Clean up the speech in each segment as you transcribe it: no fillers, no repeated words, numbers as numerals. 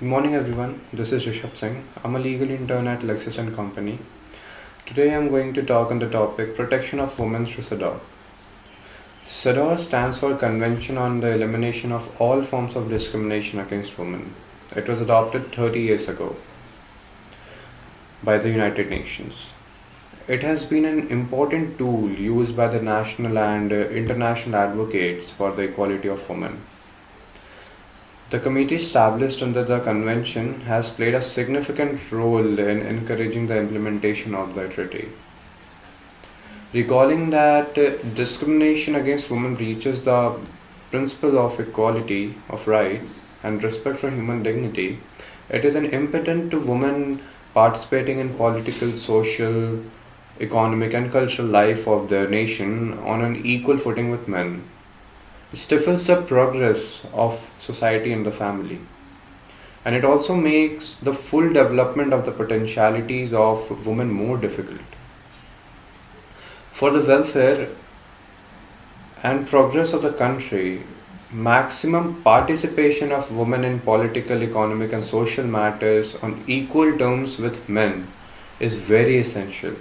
Good morning, everyone. This is Rishabh Singh. I'm a legal intern at Lexis and Company. Today, I'm going to talk on the topic protection of women through CEDAW. CEDAW stands for Convention on the Elimination of All Forms of Discrimination Against Women. It was adopted 30 years ago by the United Nations. It has been an important tool used by the national and international advocates for the equality of women. The committee established under the convention has played a significant role in encouraging the implementation of the treaty. Recalling that discrimination against women breaches the principle of equality of rights and respect for human dignity, it is an impediment to women participating in political, social, economic, and cultural life of their nation on an equal footing with men. Stifles the progress of society and the family, and it also makes the full development of the potentialities of women more difficult. For the welfare and progress of the country, maximum participation of women in political, economic, and social matters on equal terms with men is very essential.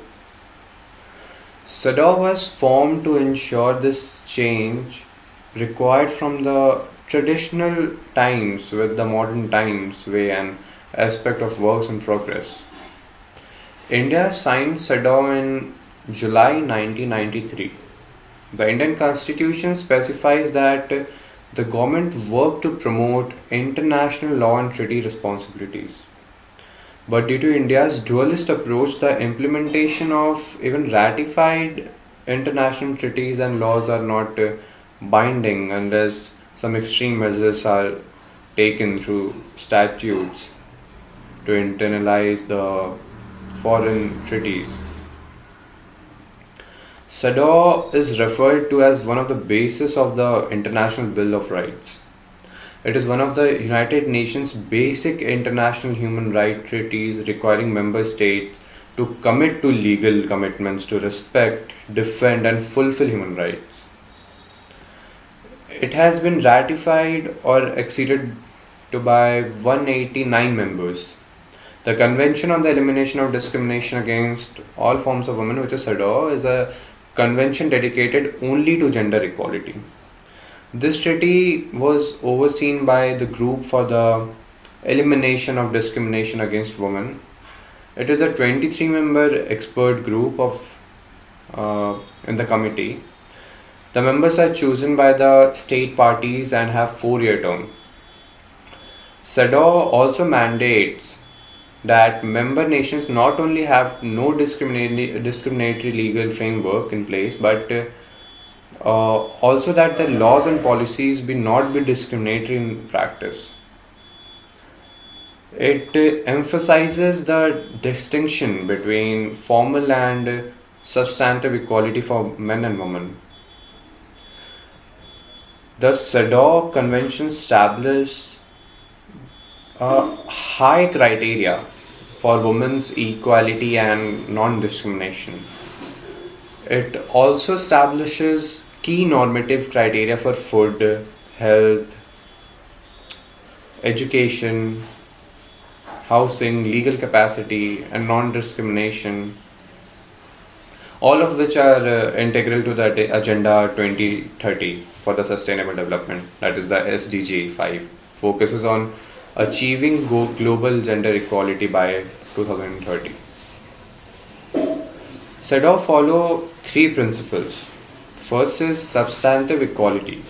CEDAW was formed to ensure this change required from the traditional times with the modern times way and aspect of works in progress. India signed CEDAW in July 1993. The Indian Constitution specifies that the government work to promote international law and treaty responsibilities. But due to India's dualist approach, the implementation of even ratified international treaties and laws are not binding unless some extreme measures are taken through statutes to internalize the foreign treaties. CEDAW is referred to as one of the bases of the International Bill of Rights. It is one of the United Nations basic international human rights treaties requiring member states to commit to legal commitments to respect, defend, and fulfill human rights. It has been ratified or acceded to by 189 members. The Convention on the Elimination of Discrimination Against All Forms of Women, which is CEDAW, is a convention dedicated only to gender equality. This treaty was overseen by the Group for the Elimination of Discrimination Against Women. It is a 23-member expert group in the committee. The members are chosen by the state parties and have 4-year term. CEDAW also mandates that member nations not only have no discriminatory legal framework in place, but also that the laws and policies be not be discriminatory in practice. It emphasizes the distinction between formal and substantive equality for men and women. The CEDAW Convention established high criteria for women's equality and non-discrimination. It also establishes key normative criteria for food, health, education, housing, legal capacity, and non-discrimination, all of which are integral to the Agenda 2030 for the Sustainable Development, that is the SDG 5, focuses on achieving global gender equality by 2030. CEDAW follow 3 principles. First is substantive equality.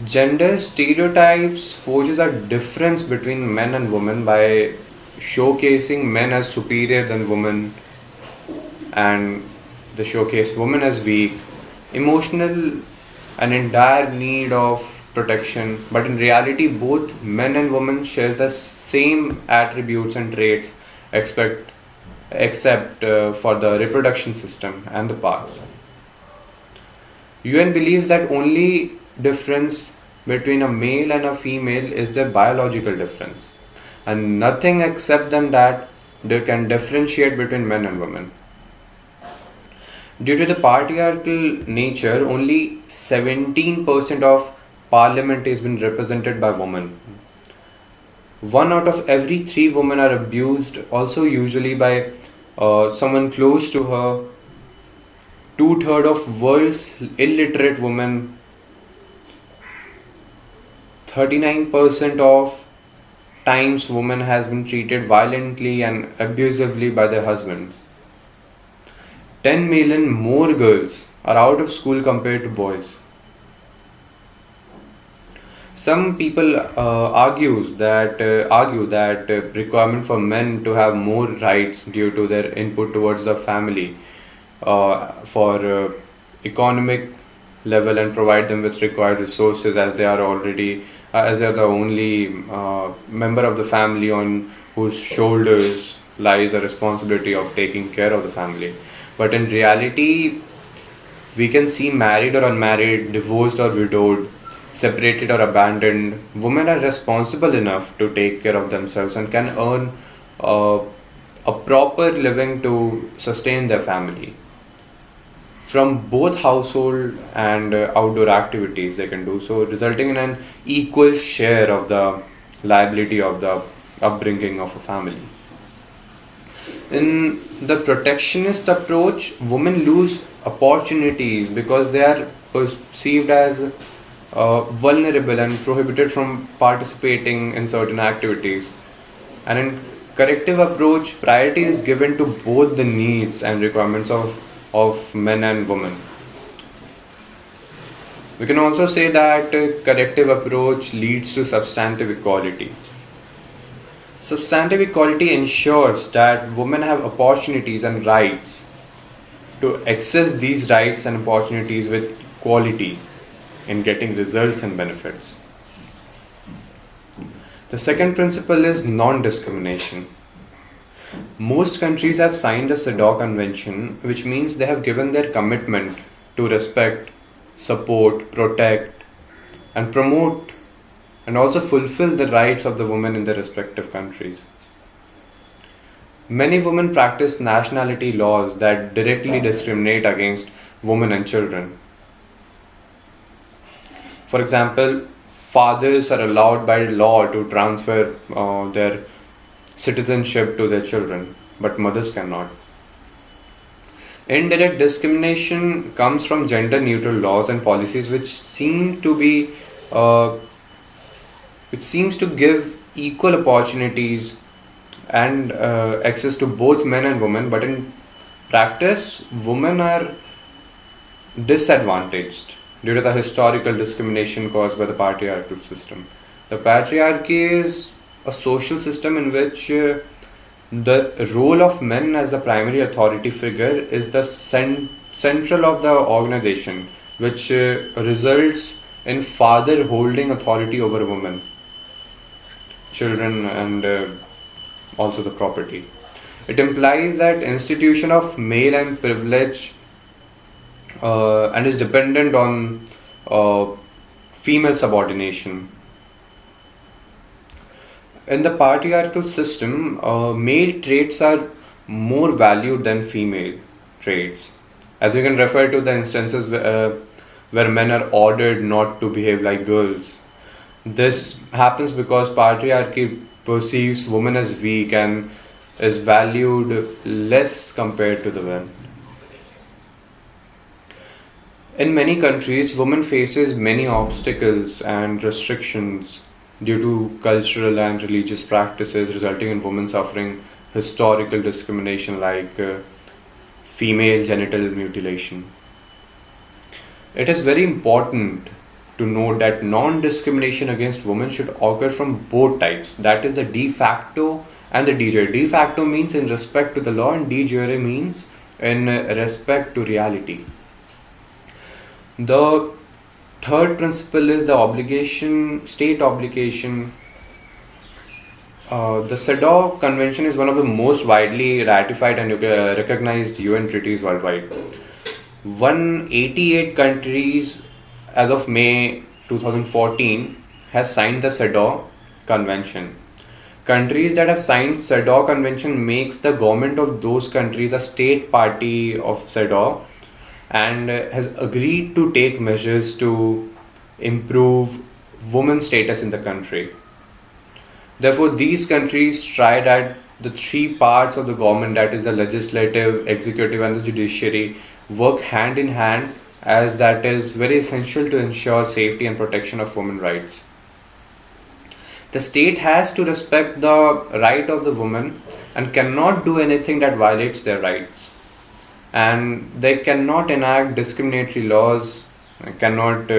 Gender stereotypes forges a difference between men and women by showcasing men as superior than women, and they showcase women as weak, emotional, and in dire need of protection. But in reality, both men and women share the same attributes and traits, except for the reproduction system and the parts. UN believes that only difference between a male and a female is their biological difference, and nothing except than that they can differentiate between men and women. Due to the patriarchal nature, only 17% of parliament has been represented by women. One out of every three women are abused, also usually by someone close to her. Two-thirds of world's illiterate women, 39% of times women has been treated violently and abusively by their husbands. 10 million more girls are out of school compared to boys. Some people argue that requirement for men to have more rights due to their input towards the family for economic level and provide them with required resources as they are already as they are the only member of the family on whose shoulders lies the responsibility of taking care of the family. But in reality, we can see married or unmarried, divorced or widowed, separated or abandoned. Women are responsible enough to take care of themselves and can earn uh, a proper living to sustain their family. From both household and outdoor activities, they can do so, resulting in an equal share of the liability of the upbringing of a family. In the protectionist approach, women lose opportunities because they are perceived as vulnerable and prohibited from participating in certain activities. And in corrective approach, priority is given to both the needs and requirements of men and women. We can also say that corrective approach leads to substantive equality. Substantive equality ensures that women have opportunities and rights to access these rights and opportunities with equality in getting results and benefits. The second principle is non discrimination. Most countries have signed the CEDAW Convention, which means they have given their commitment to respect, support, protect, and promote and also fulfill the rights of the women in their respective countries. Many women practice nationality laws that directly discriminate against women and children. For example, fathers are allowed by law to transfer their citizenship to their children, but mothers cannot. Indirect discrimination comes from gender neutral laws and policies uh, which seems to give equal opportunities and access to both men and women, but in practice, women are disadvantaged due to the historical discrimination caused by the patriarchal system. The patriarchy is a social system in which the role of men as the primary authority figure is the central of the organization, which results in father holding authority over women, children, and also the property. It implies that institution of male and privilege and is dependent on uh, female subordination. In the patriarchal system, male traits are more valued than female traits. As you can refer to the instances where men are ordered not to behave like girls. This happens because patriarchy perceives women as weak and is valued less compared to the men. In many countries, women faces many obstacles and restrictions due to cultural and religious practices, resulting in women suffering historical discrimination like female genital mutilation. It is very important to note that non-discrimination against women should occur from both types. That is the de facto and the de jure. De facto means in respect to the law, and de jure means in respect to reality. The third principle is the obligation, state obligation. The CEDAW Convention is one of the most widely ratified and recognized UN treaties worldwide. 188 countries as of May 2014 has signed the CEDAW Convention. Countries that have signed CEDAW Convention makes the government of those countries a state party of CEDAW and has agreed to take measures to improve women's status in the country. Therefore, these countries try that the three parts of the government, that is the legislative, executive, and the judiciary, work hand in hand, as that is very essential to ensure safety and protection of women rights. The state has to respect the right of the woman and cannot do anything that violates their rights. And they cannot enact discriminatory laws, cannot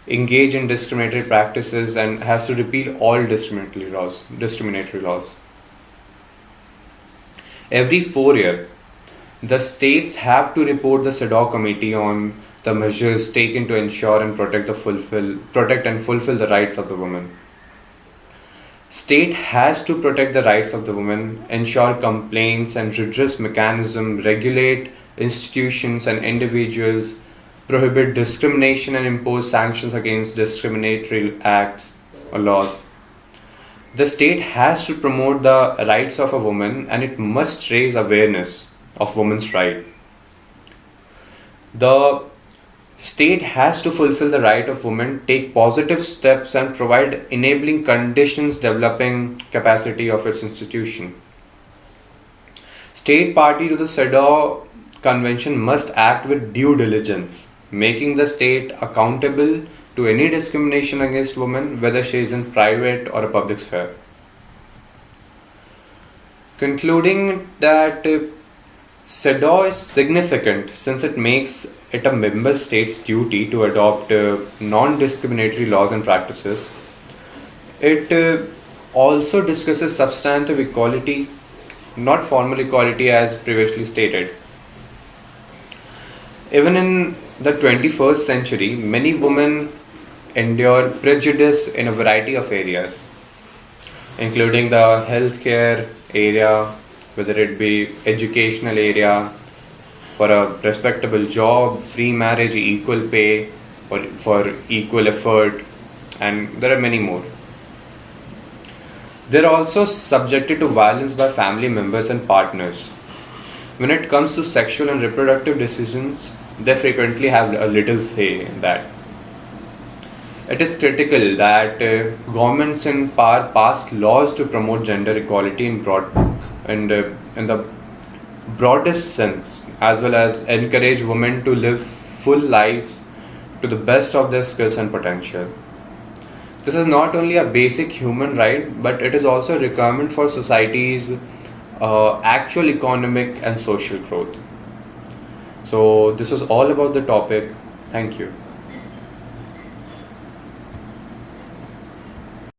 engage in discriminatory practices, and has to repeal all discriminatory laws. Every 4 years, the states have to report the CEDAW committee on the measures taken to ensure and protect and fulfill the rights of the woman. State has to protect the rights of the woman, ensure complaints and redress mechanism, regulate institutions and individuals, prohibit discrimination and impose sanctions against discriminatory acts or laws. The state has to promote the rights of a woman, and it must raise awareness of women's rights. The state has to fulfill the right of women, take positive steps, and provide enabling conditions developing capacity of its institution. State party to the CEDAW convention must act with due diligence, making the state accountable to any discrimination against women, whether she is in private or a public sphere. Concluding that CEDAW is significant since it makes it a member state's duty to adopt non-discriminatory laws and practices. It also discusses substantive equality, not formal equality as previously stated. Even in the 21st century, many women endure prejudice in a variety of areas, including the healthcare area, whether it be educational area, for a respectable job, free marriage, equal pay, or for equal effort, and there are many more. They are also subjected to violence by family members and partners. When it comes to sexual and reproductive decisions, they frequently have a little say in that. It is critical that governments in power pass laws to promote gender equality in the broadest sense, as well as encourage women to live full lives to the best of their skills and potential. This is not only a basic human right, but it is also a requirement for society's actual economic and social growth. So, this was all about the topic. Thank you.